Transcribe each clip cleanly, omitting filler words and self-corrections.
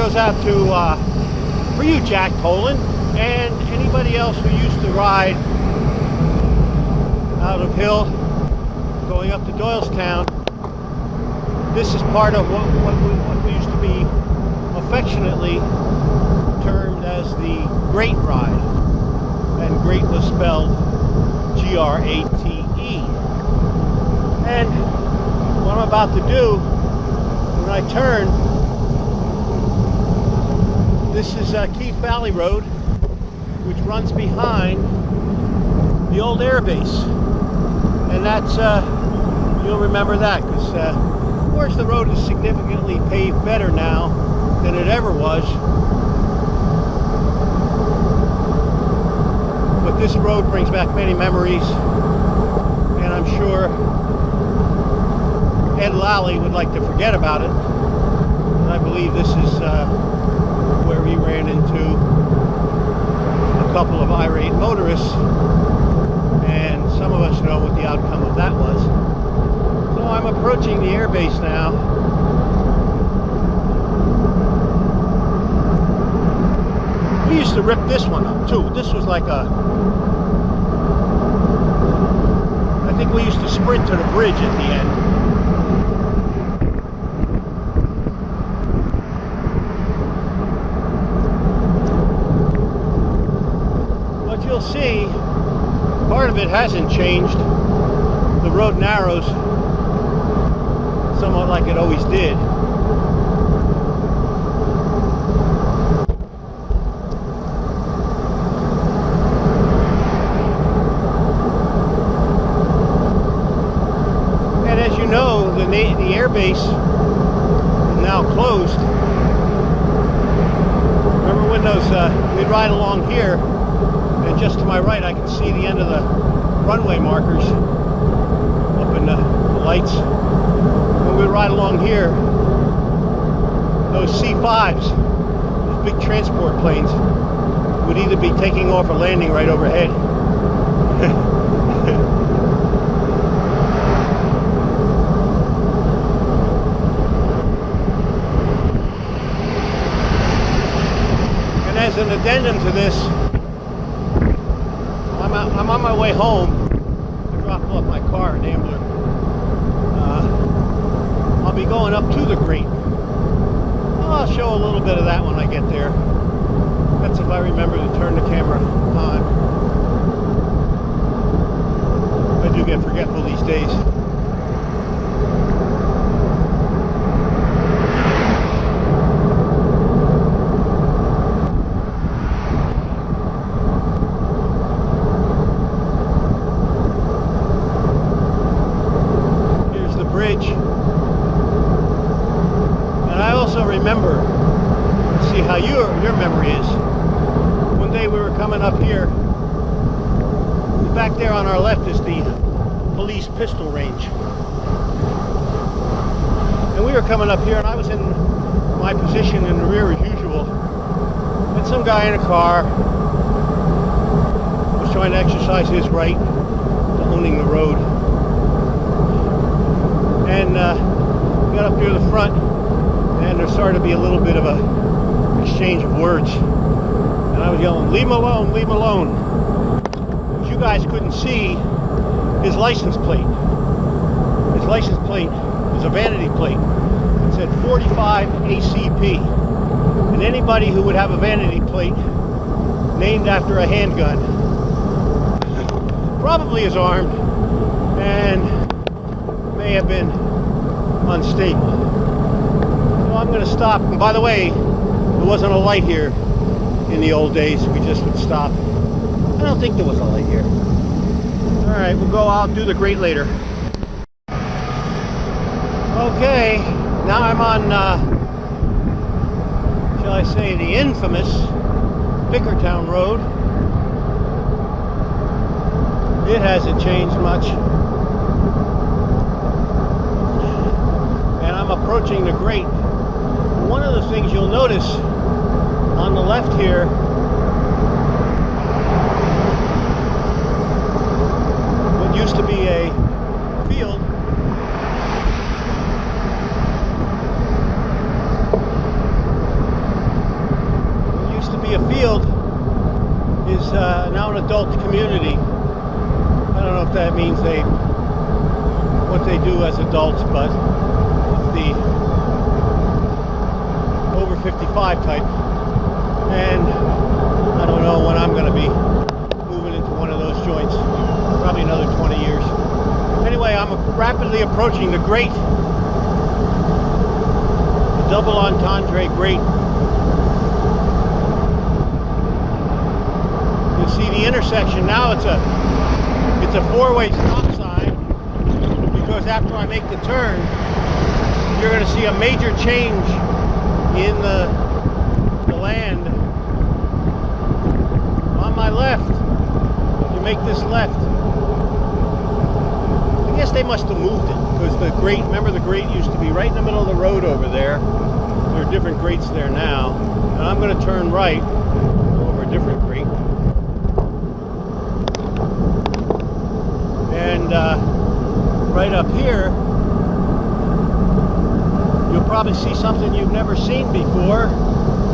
goes out to for you, Jack Tolan, and anybody else who used to ride out of Hill going up to Doylestown. This is part of what we used to be affectionately termed as the Grate Ride, and Grate was spelled G-R-A-T-E. And what I'm about to do, when I turn, this is Keith Valley Road, which runs behind the old air base, and that's you'll remember that, because of course the road is significantly paved better now than it ever was, but this road brings back many memories, and I'm sure Ed Lally would like to forget about it. And I believe this is where he ran into a couple of irate motorists, and some of us know what the outcome of that was. So I'm approaching the airbase now. We used to rip this one up too. This was like a, I think we used to sprint to the bridge at the end. What you'll see, part of it hasn't changed. The road narrows somewhat like it always did. And as you know, the airbase is now closed. Remember when those, we'd ride along here, and just to my right I can see the end of the runway markers up in the lights. When we ride along here, those C5s, those big transport planes, would either be taking off or landing right overhead. And as an addendum to this, I'm on my way home. I dropped off my car in Ambler. I'll be going up to the Grate. I'll show a little bit of that when I get there. That's if I remember to turn the camera on. I do get forgetful these days. Here's the bridge. Remember, let's see how your memory is. One day we were coming up here. Back there on our left is the police pistol range. And we were coming up here, and I was in my position in the rear as usual. And some guy in a car was trying to exercise his right to owning the road. And got up near the front, and there started to be a little bit of a exchange of words, and I was yelling, "Leave him alone, leave him alone." But you guys couldn't see his license plate. His license plate was a vanity plate. It said 45 ACP, and anybody who would have a vanity plate named after a handgun probably is armed and may have been unstable. I'm going to stop. And by the way, there wasn't a light here in the old days. We just would stop. I don't think there was a light here. All right, we'll go out and do the Grate later. Okay, now I'm on, shall I say, the infamous Bickertown Road. It hasn't changed much. And I'm approaching the Grate. One of the things you'll notice on the left here, what used to be a field, adult community. I don't know if that means what they do as adults, but it's the over 55 type. And I don't know when I'm going to be moving into one of those joints. Probably another 20 years. Anyway, I'm rapidly approaching the Grate. The double entendre Grate. You see the intersection now. It's a four-way stop sign, because after I make the turn, you're going to see a major change in the land. On my left, you make this left. I guess they must have moved it, because the Grate, remember the Grate used to be right in the middle of the road over there. There are different Grates there now. And I'm going to turn right over a different Grate. And right up here, you'll probably see something you've never seen before.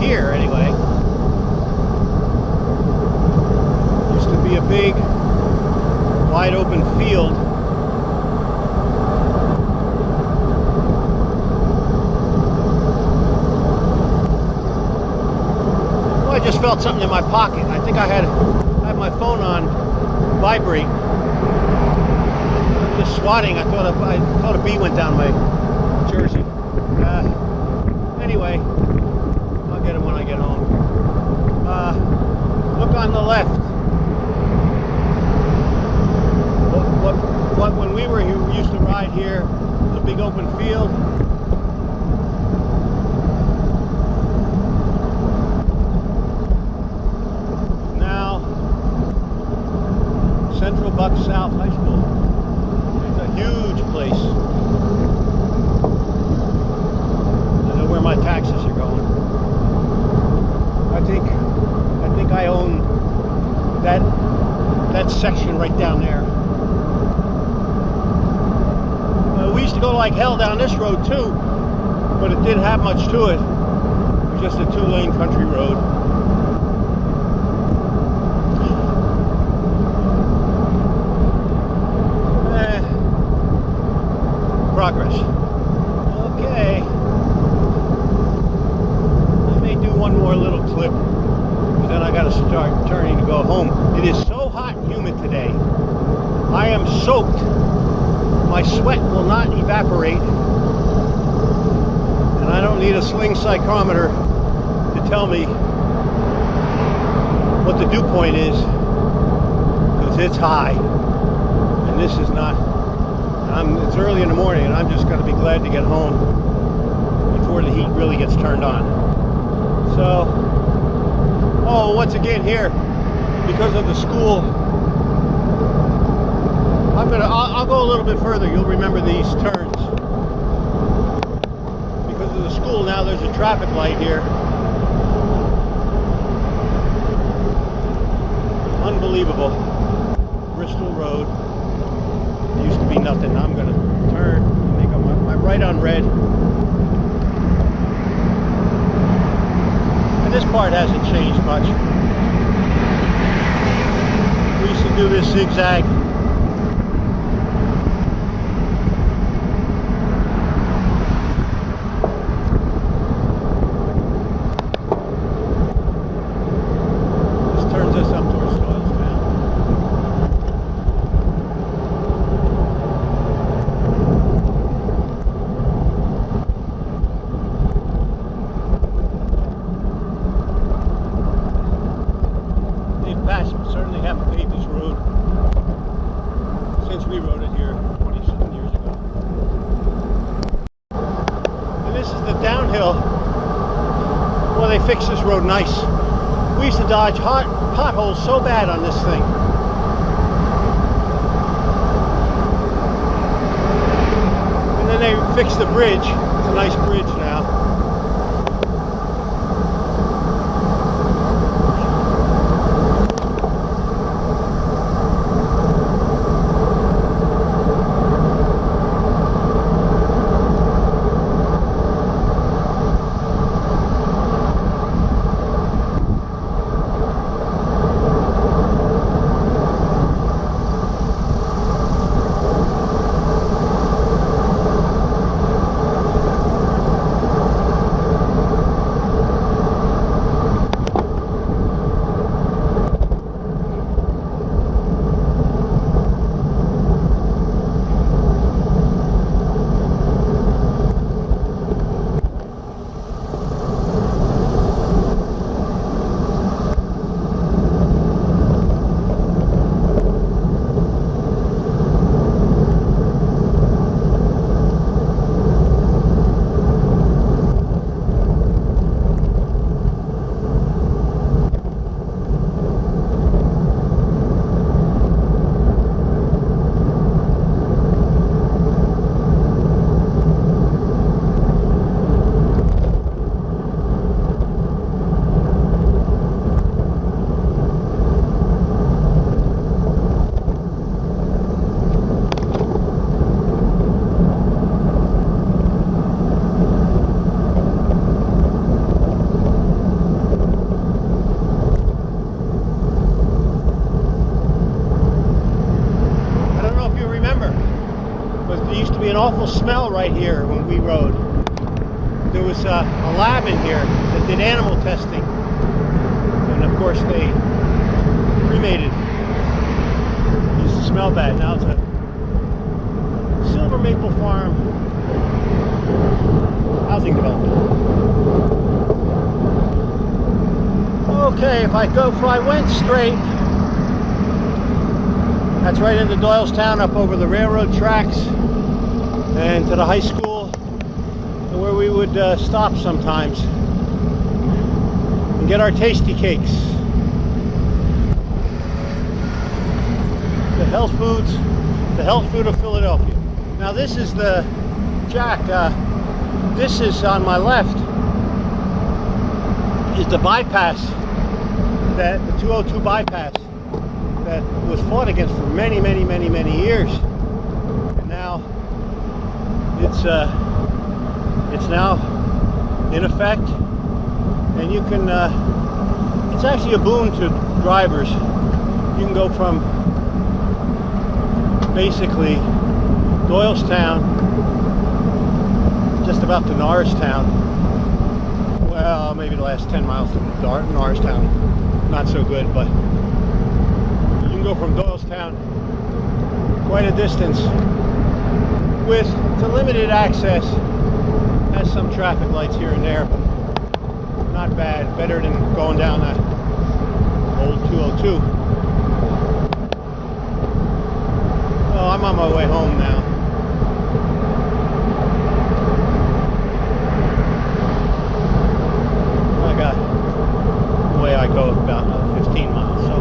Here, anyway. Used to be a big, wide open field. Well, I just felt something in my pocket. I think I had my phone on vibrate. Just swatting. I thought a bee went down my jersey. Anyway, I'll get it when I get home. Look on the left. When we were here, we used to ride here. It was a big open field. Now, Central Buck South High School. It's a huge place. I know where my taxes are going. I think I own that section right down there. We used to go like hell down this road too, but it didn't have much to it. It was just a two-lane country road. Progress. Okay. Let me do one more little clip, and then I got to start turning to go home. It is so hot and humid today. I am soaked. My sweat will not evaporate, and I don't need a sling psychrometer to tell me what the dew point is, because it's high, and this is not. It's early in the morning, and I'm just going to be glad to get home before the heat really gets turned on. So, once again here, because of the school, I'll go a little bit further. You'll remember these turns. Because of the school now, there's a traffic light here. Unbelievable. Bristol Road. Used to be nothing. I'm going to turn and make my right on red. And this part hasn't changed much. We used to do this zigzag. This turns us up towards Doylestown. Certainly haven't paved this road since we rode it here 27 years ago. And this is the downhill. Well, they fixed this road nice. We used to dodge potholes so bad on this thing. And then they fixed the bridge. It's a nice bridge now. remember was there used to be an awful smell right here when we rode. There was a lab in here that did animal testing, and of course they cremated. It used to smell bad. Now it's a Silver Maple Farm housing development. Okay, if I went straight, that's right into Doylestown, up over the railroad tracks and to the high school, and where we would stop sometimes and get our tasty cakes. The health food of Philadelphia. Now this is the Jack. This is on my left. Is the bypass, that the 202 bypass that was fought against for many years, and now it's now in effect, and you can. It's actually a boon to drivers. You can go from basically Doylestown just about to Norristown. Well, maybe the last 10 miles to Norristown. Not so good, but you can go from Doylestown quite a distance with limited access. Has some traffic lights here and there, but not bad. Better than going down that old 202. Oh, I'm on my way home now. I go about 15 miles, so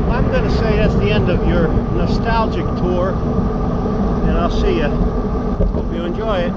I'm going to say that's the end of your nostalgic tour, and I'll see you. Hope you enjoy it.